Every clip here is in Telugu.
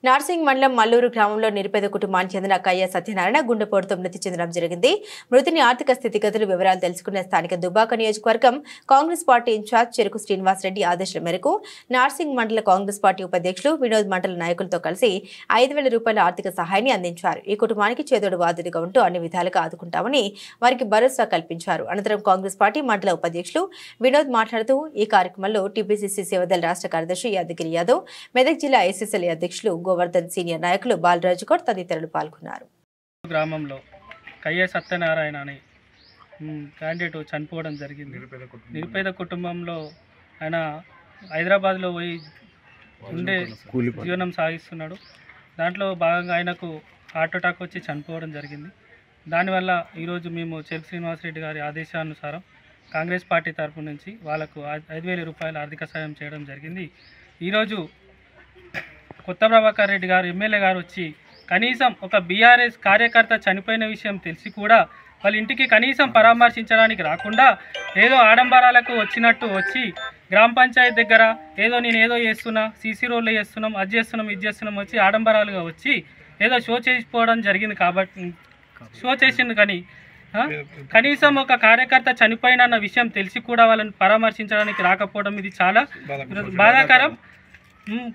నార్సింగ్ మండలం మల్లూరు గ్రామంలో నిరుపేద కుటుంబానికి చెందిన కయ్య సత్యనారాయణ గుండెపోటుతో మృతి చెందడం జరిగింది. మృతుని ఆర్థిక స్థితిగతులు వివరాలు తెలుసుకున్న స్థానిక దుబ్బాక నియోజకవర్గం కాంగ్రెస్ పార్టీ ఇన్ఛార్జ్ చెరుకు శ్రీనివాసరెడ్డి ఆదేశాల మేరకు నార్సింగ్ మండల కాంగ్రెస్ పార్టీ ఉపాధ్యక్షులు వినోద్ మండల నాయకులతో కలిసి 5,000 రూపాయల ఆర్థిక సహాయాన్ని అందించారు. ఈ కుటుంబానికి చేదోడు వాదుడుగా ఉంటూ అన్ని విధాలుగా ఆదుకుంటామని వారికి భరోసా కల్పించారు. అనంతరం కాంగ్రెస్ పార్టీ మండల ఉపాధ్యక్షులు వినోద్ మాట్లాడుతూ ఈ కార్యక్రమంలో టీపీసీసీ సేవదళ రాష్ట్ర కార్యదర్శి యాదగిరి యాదవ్, మెదక్ జిల్లా ఐసీసీఎల్ అధ్యక్షులు గోవర్ధన్, సీనియర్ నాయకులు బాలరాజు గౌడ్ తదితరులు పాల్గొన్నారు. గ్రామంలో కయ్య సత్యనారాయణ అనే క్యాండిడేట్ చనిపోవడం జరిగింది. నిరుపేద కుటుంబంలో ఆయన హైదరాబాద్లో పోయి ఉండే జీవనం సాగిస్తున్నాడు. దాంట్లో భాగంగా ఆయనకు హార్ట్ అటాక్ వచ్చి చనిపోవడం జరిగింది. దానివల్ల ఈరోజు మేము చెరుకు శ్రీనివాసరెడ్డి గారి ఆదేశానుసారం కాంగ్రెస్ పార్టీ తరఫు నుంచి వాళ్ళకు 5,000 రూపాయల ఆర్థిక సాయం చేయడం జరిగింది. ఈరోజు కొత్త ప్రభాకర్ రెడ్డి గారు ఎమ్మెల్యే గారు వచ్చి కనీసం ఒక బీఆర్ఎస్ కార్యకర్త చనిపోయిన విషయం తెలిసి కూడా వాళ్ళ ఇంటికి కనీసం పరామర్శించడానికి రాకుండా ఏదో ఆడంబరాలకు వచ్చినట్టు వచ్చి గ్రామ పంచాయతీ దగ్గర నేను చేస్తున్నా, సీసీ రోడ్లు చేస్తున్నాం, అది చేస్తున్నాం, ఇది చేస్తున్నాం వచ్చి ఆడంబరాలుగా వచ్చి ఏదో షో చేసిపోవడం జరిగింది. కాబట్టి షో చేసింది కానీ కనీసం ఒక కార్యకర్త చనిపోయిన విషయం తెలిసి కూడా వాళ్ళని పరామర్శించడానికి రాకపోవడం ఇది చాలా బాధాకరం.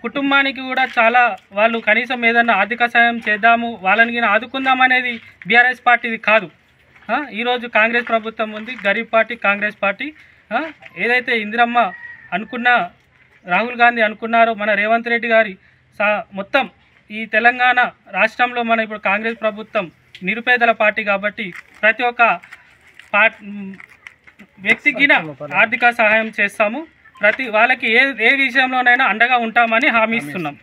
కుటుంబానికి కూడా చాలా వాళ్ళు కనీసం ఏదన్నా ఆర్థిక సాయం చేద్దాము, వాళ్ళని ఆదుకుందాం అనేది బీఆర్ఎస్ పార్టీది కాదు. ఈరోజు కాంగ్రెస్ ప్రభుత్వం ఉంది, గరీబ్ పార్టీ కాంగ్రెస్ పార్టీ. ఏదైతే ఇందిరమ్మ అనుకున్న, రాహుల్ గాంధీ అనుకున్నారో, మన రేవంత్ రెడ్డి గారి మొత్తం ఈ తెలంగాణ రాష్ట్రంలో మన ఇప్పుడు కాంగ్రెస్ ప్రభుత్వం నిరుపేదల పార్టీ కాబట్టి ప్రతి ఒక్క వ్యక్తికి ఆర్థిక సహాయం చేస్తాము. ప్రతి వాళ్ళకి ఏ విషయంలోనైనా అండగా ఉంటామని హామీ ఇస్తున్నాం.